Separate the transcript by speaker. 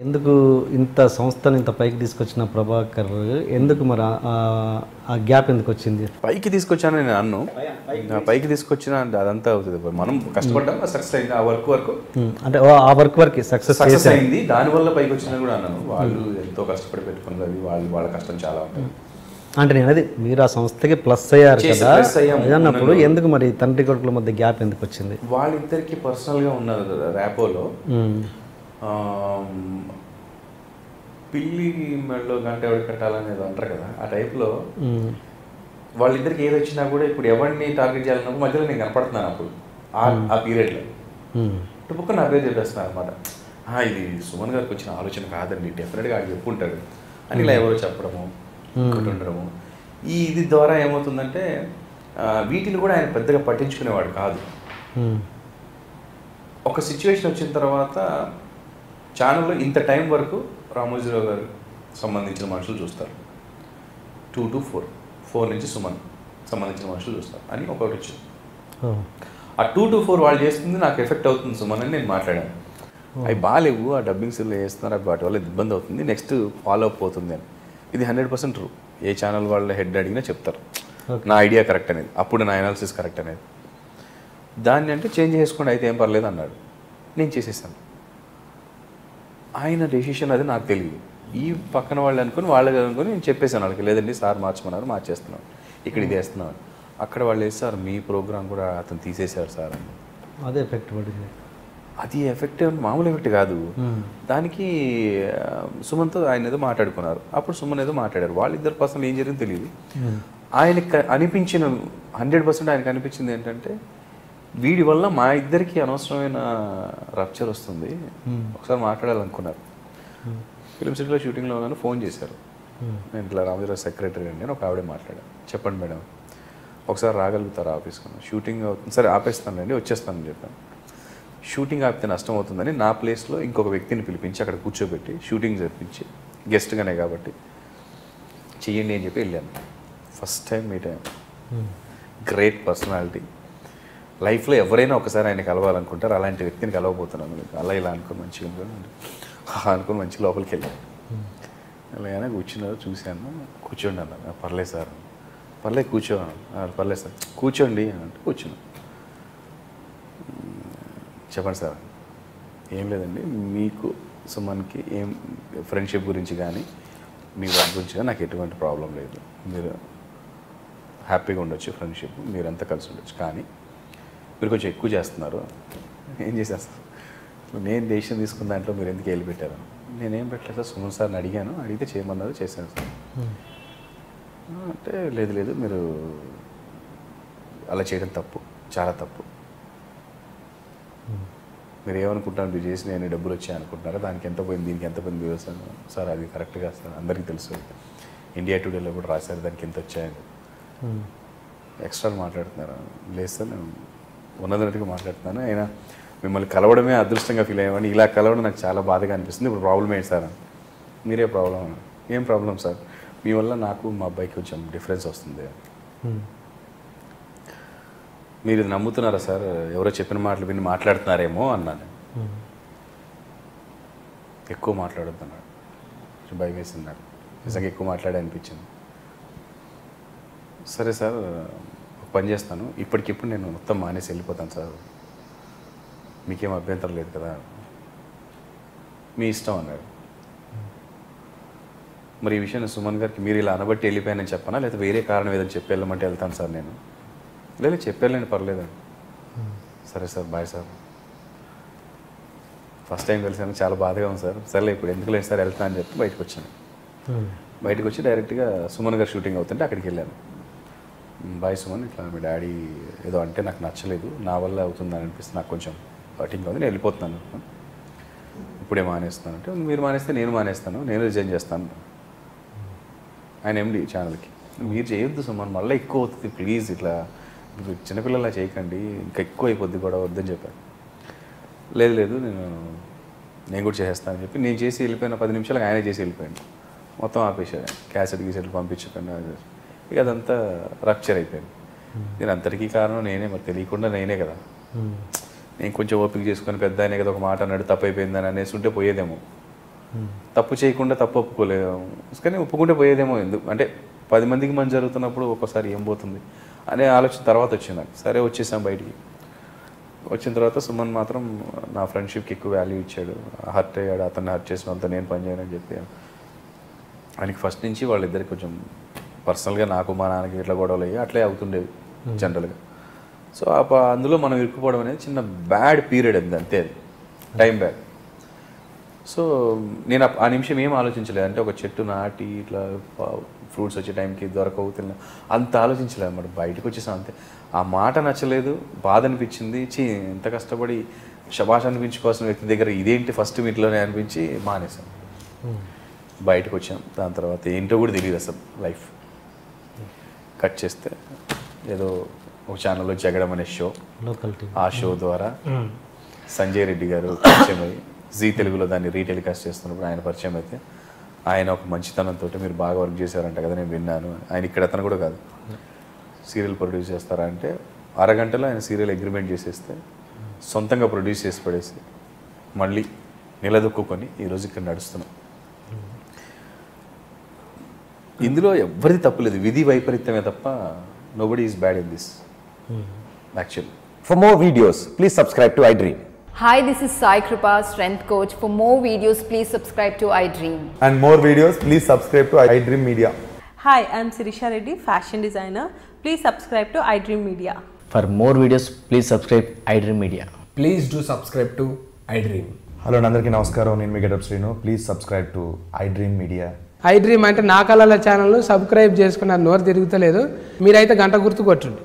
Speaker 1: ఎందుకు ఇంత సంస్థను ఇంత పైకి తీసుకొచ్చిన ప్రభాకర్ ఎందుకు మరి ఆ గ్యాప్ ఎందుకు వచ్చింది?
Speaker 2: పైకి తీసుకొచ్చాను నేను అన్ను, పైకి తీసుకొచ్చిన అదంతా అవుతుంది. మనం కష్టపడ్డాం, సక్సెస్ అయింది. ఆ వర్క్
Speaker 1: అంటే ఆ వర్క్ సక్సెస్
Speaker 2: అయింది. దానివల్ల పైకి వచ్చినా కూడా అన్నాను. వాళ్ళు ఎంతో కష్టపడి పెట్టుకున్నారు, అది వాళ్ళ కష్టం చాలా ఉంటుంది.
Speaker 1: అంటే నేను అది మీరు ఆ సంస్థకి ప్లస్ అయ్యారు కదా అన్నప్పుడు ఎందుకు మరి తండ్రి కొడుకుల మధ్య గ్యాప్ ఎందుకు వచ్చింది?
Speaker 2: వాళ్ళిద్దరికి పర్సనల్గా ఉన్నారు ర్యాపోలో. పిల్లి మెడలో గంట ఎవరికి కట్టాలనేది అంటారు కదా, ఆ టైప్లో వాళ్ళిద్దరికి ఏది వచ్చినా కూడా ఇప్పుడు ఎవరిని టార్గెట్ చేయాలన్నప్పుడు మధ్యలో నేను కనపడుతున్నాను. అప్పుడు ఆ పీరియడ్లో బుక్ నా పేరు చెప్పేస్తున్నాను అనమాట. ఇది సుమన్ గారికి వచ్చిన ఆలోచన కాదండి, డెఫినెట్గా ఆయన చెప్పుకుంటాడు అని ఇలా ఎవరో చెప్పడము, ఇంకోటి ఉండడము. ఇది ద్వారా ఏమవుతుందంటే వీటిని కూడా ఆయన పెద్దగా పట్టించుకునేవాడు కాదు. ఒక సిచ్యువేషన్ వచ్చిన తర్వాత ఛానల్లో ఇంత టైం వరకు రామోజీరావు గారు సంబంధించిన మనుషులు చూస్తారు, 2 to 4 నుంచి సుమన్ సంబంధించిన మనుషులు చూస్తారు అని ఒకటి వచ్చింది. ఆ 2 to 4 వాళ్ళు చేస్తుంది నాకు ఎఫెక్ట్ అవుతుంది సుమన్ అని నేను మాట్లాడాను. అవి బాగాలేవు, ఆ డబ్బింగ్ సీన్లో వేస్తున్నారు, అవి వాటి వల్ల ఇబ్బంది అవుతుంది, నెక్స్ట్ ఫాలో అప్ అవుతుంది అని. ఇది 100% ట్రూ. ఏ ఛానల్ వాళ్ళ హెడ్ అడిగినా చెప్తారు నా ఐడియా కరెక్ట్ అనేది, అప్పుడు నా అనాలిసిస్ కరెక్ట్ అనేది. దాన్ని అంటే చేంజ్ చేసుకోండి అయితే ఏం పర్లేదు అన్నాడు. నేను చేసేసాను. ఆయన డెసిషన్ అది నాకు తెలియదు. ఈ పక్కన వాళ్ళు అనుకుని వాళ్ళకి అనుకుని నేను చెప్పేసాను వాళ్ళకి, లేదండి సార్ మార్చమన్నారు, మార్చేస్తున్నాను, ఇక్కడ ఇది వేస్తున్నాను. అక్కడ వాళ్ళు వేస్తారు మీ ప్రోగ్రామ్ కూడా అతను తీసేశారు సార్ అని.
Speaker 1: అదే ఎఫెక్ట్ పడింది.
Speaker 2: అది ఎఫెక్ట్ మామూలు ఎఫెక్ట్ కాదు. దానికి సుమన్తో ఆయన ఏదో మాట్లాడుకున్నారు. అప్పుడు సుమన్ ఏదో మాట్లాడారు. వాళ్ళిద్దరు పర్సనల్ ఏం జరిగిందో తెలియదు. ఆయనకి అనిపించిన 100% ఆయనకు అనిపించింది ఏంటంటే వీడి వల్ల మా ఇద్దరికి అనవసరమైన రప్చర్ వస్తుంది, ఒకసారి మాట్లాడాలనుకున్నారు. ఫిలిం సిటీలో షూటింగ్లో ఉన్నాను, ఫోన్ చేశారు. నేను ఇట్లా రామోజీరావు సెక్రటరీ అండి అని ఒక ఆవిడే మాట్లాడాను. చెప్పండి మేడం, ఒకసారి రాగలుగుతారా ఆఫీస్కి? షూటింగ్ అవుతుంది, సరే ఆపేస్తానండి, వచ్చేస్తానని చెప్పాను. షూటింగ్ ఆపితే నష్టం అవుతుందని నా ప్లేస్లో ఇంకొక వ్యక్తిని పిలిపించి అక్కడ కూర్చోబెట్టి షూటింగ్ జరిపించి గెస్ట్గానే కాబట్టి చెయ్యండి అని చెప్పి వెళ్ళాను. ఫస్ట్ టైం మీట్ అయ్యాను. Great personality. లైఫ్లో ఎవరైనా ఒకసారి ఆయన కలవాలనుకుంటారు, అలాంటి వ్యక్తిని కలవబోతున్నాను. అలా ఇలా అనుకుని మంచిగా అనుకుని మంచి లోపలికి వెళ్ళాను. అలాగైనా కూర్చున్నారు, చూశాను. కూర్చోండి అన్నారు. పర్లేదు సార్. పర్లేదు కూర్చోను. పర్లేదు సార్ కూర్చోండి అని అంటే కూర్చున్నాను. చెప్పండి సార్. ఏం లేదండి, మీకు సుమన్కి ఏం ఫ్రెండ్షిప్ గురించి కానీ మీ వర్క్ గురించి కానీ నాకు ఎటువంటి ప్రాబ్లం లేదు, మీరు హ్యాపీగా ఉండొచ్చు, ఫ్రెండ్షిప్ మీరంతా కలిసి ఉండొచ్చు, కానీ మీరు కొంచెం ఎక్కువ చేస్తున్నారు. ఏం చేసేస్తారు? నేను డెసిషన్ తీసుకున్న దాంట్లో మీరు ఎందుకు వెళ్ళి పెట్టారు? నేనేం పెట్టలేదు సార్, సుమన్ సార్ని అడిగాను, అడిగితే చేయమన్నారు, చేశాను సార్ అంటే లేదు మీరు అలా చేయడం తప్పు, చాలా తప్పు. మీరు ఏమనుకుంటున్నారు, మీరు చేసి నేను డబ్బులు వచ్చాయి అనుకుంటున్నారా, దానికి ఎంత పోయింది, దీనికి ఎంత పోయింది వ్యవసాయం సార్, అది కరెక్ట్గా సార్ అందరికీ తెలుసు, ఇండియా టుడేలో కూడా రాశారు దానికి ఎంత వచ్చాయని. ఎక్స్ట్రా మాట్లాడుతున్నారు? లేదు సార్, నేను ఉన్నదన్నట్టుగా మాట్లాడుతున్నాను. అయినా మిమ్మల్ని కలవడమే అదృష్టంగా ఫీల్ అయ్యామని, ఇలా కలవడం నాకు చాలా బాధగా అనిపిస్తుంది. ఇప్పుడు ప్రాబ్లం ఏంటి సార్? మీరే ప్రాబ్లం అన్న. ఏం ప్రాబ్లం సార్? మీ వల్ల నాకు మా అబ్బాయికి కొంచెం డిఫరెన్స్ వస్తుంది. మీరు ఇది నమ్ముతున్నారా సార్? ఎవరో చెప్పిన మాటలు విని మాట్లాడుతున్నారేమో అన్నాను. ఎక్కువ మాట్లాడొద్దు అన్నాడు. భయం వేసింది నాకు, నిజంగా ఎక్కువ మాట్లాడే అనిపించింది. సరే సార్, ఒక పని చేస్తాను, ఇప్పటికిప్పుడు నేను మొత్తం మానేసి వెళ్ళిపోతాను సార్, మీకేం అభ్యంతరం లేదు కదా? మీ ఇష్టం అన్నాడు. మరి ఈ విషయాన్ని సుమన్ గారికి మీరు ఇలా అనబట్టి వెళ్ళిపోయానని చెప్పనా, లేదా వేరే కారణం ఏదైనా చెప్పి వెళ్ళమంటే వెళ్తాను సార్ నేను? లేదు చెప్పేళ్ళండి, పర్లేదండి. సరే sir, bye sir. First time కలిసాను, చాలా బాధగా ఉంది సార్. సరే ఇప్పుడు ఎందుకు లేదు సార్, వెళ్తాను అని చెప్పి బయటకు వచ్చాను. బయటకు వచ్చి డైరెక్ట్గా సుమన్ గారు షూటింగ్ అవుతుంటే అక్కడికి వెళ్ళాను. బాయ్ సుమన్, ఇట్లా మీ డాడీ ఏదో అంటే నాకు నచ్చలేదు, నా వల్ల అవుతుందని అనిపిస్తుంది, నాకు కొంచెం హర్టింగ్ అవుతుంది, నేను వెళ్ళిపోతున్నాను, ఇప్పుడే మానేస్తాను అంటే, మీరు మానేస్తే నేను మానేస్తాను, నేను రిజైన్ చేస్తాను. ఆయన ఎండి ఛానల్కి, మీరు చేయొద్దు సుమన్, మళ్ళీ ఎక్కువ అవుతుంది ప్లీజ్, ఇట్లా చిన్నపిల్లలా చేయకండి, ఇంకా ఎక్కువ అయిపోద్ది కూడా, వద్దని చెప్పాను. లేదు నేను కూడా చేసేస్తాను అని చెప్పి నేను చేసి వెళ్ళిపోయిన 10 నిమిషాలకు ఆయనే చేసి వెళ్ళిపోయాను. మొత్తం ఆపేశాడు, క్యాసెట్ గీసెట్లు పంపించకుండా. ఇక అదంతా రప్చర్ అయిపోయింది. నేను అంతటికీ కారణం నేనే, మరి తెలియకుండా నేనే కదా. నేను కొంచెం ఓపిక చేసుకొని పెద్ద ఆయనే కదా ఒక మాట అన్నాడు, తప్పైపోయిందని అనేసి ఉంటే పోయేదేమో. తప్పు చేయకుండా తప్పు ఒప్పుకోలేము, కానీ ఒప్పుకుంటే పోయేదేమో, ఎందుకు అంటే 10 మందికి మంచి జరుగుతున్నప్పుడు ఒక్కోసారి ఏం పోతుంది అనే ఆలోచన తర్వాత వచ్చింది నాకు. సరే వచ్చేసాం బయటికి. వచ్చిన తర్వాత సుమన్ మాత్రం నా ఫ్రెండ్షిప్కి ఎక్కువ వాల్యూ ఇచ్చాడు. హర్ట్ అయ్యాడు, అతన్ని హర్ట్ చేసిన వాళ్ళతో నేను పని చేయనని చెప్పి ఆయనకి ఫస్ట్ నుంచి వాళ్ళిద్దరికి కొంచెం పర్సనల్గా నాకు మా నాన్నకి ఇట్లా గొడవలు అయ్యి అట్లే అవుతుండేవి జనరల్గా. సో అందులో మనం ఇరుక్కుపోవడం అనేది చిన్న బ్యాడ్ పీరియడ్ అది, అంతే, అది టైం బ్యాడ్. సో నేను ఆ నిమిషం ఏం ఆలోచించలేదు, అంటే ఒక చెట్టు నాటి ఇట్లా ఫ్రూట్స్ వచ్చే టైంకి దొరకవు తిన్నా అంత ఆలోచించలేదు అన్నమాట. బయటకు వచ్చేసాం అంతే. ఆ మాట నచ్చలేదు, బాధ అనిపించింది, ఎంత కష్టపడి శభాష్ అనిపించుకోవాల్సిన వ్యక్తి దగ్గర ఇదేంటి ఫస్ట్ మీట్లోనే అనిపించి మానేసాం. బయటకు వచ్చాం. దాని తర్వాత ఏంటో కూడా తెలియదు అసలు లైఫ్. కట్ చేస్తే ఏదో ఒక ఛానల్లో జగడం అనే షో, ఆ షో ద్వారా సంజయ్ రెడ్డి గారు పరిచయం అయ్యి జీ తెలుగులో దాన్ని రీటెలికాస్ట్ చేస్తున్నప్పుడు ఆయన పరిచయం అయితే ఆయన ఒక మంచితనంతో మీరు బాగా వర్క్ చేశారంట కదా, నేను విన్నాను. ఆయన ఇక్కడ అతను కూడా కాదు, సీరియల్ ప్రొడ్యూస్ చేస్తారా అంటే అరగంటలో ఆయన సీరియల్ అగ్రిమెంట్ చేసేస్తే సొంతంగా ప్రొడ్యూస్ చేసి పడేసి మళ్ళీ నిలదొక్కుని ఈరోజు ఇక్కడ నడుస్తున్నాం. ఇందులో ఎవరిది తప్పు లేదు, విధి వైపరీత్యమే తప్ప nobody is bad in this actually.
Speaker 3: For more videos, please subscribe to iDream.
Speaker 4: Hi, this is Sai Kripa, Strength Coach. For more videos, please subscribe to iDream.
Speaker 5: And more videos, please subscribe to iDream Media.
Speaker 6: Hi, I'm Sirisha Reddy, fashion designer. Please subscribe to iDream Media.
Speaker 7: For more videos, please subscribe iDream Media.
Speaker 8: Please do subscribe to iDream.
Speaker 5: Hello అందరికీ నమస్కారం, నేను మీ getup Srinu. Please subscribe to iDream Media.
Speaker 8: iDream అంటే నా కళల channel subscribe చేసుకున్న నోరు తిరుగుతలేదు, మీరైతే గంట గుర్తు కొట్టండి.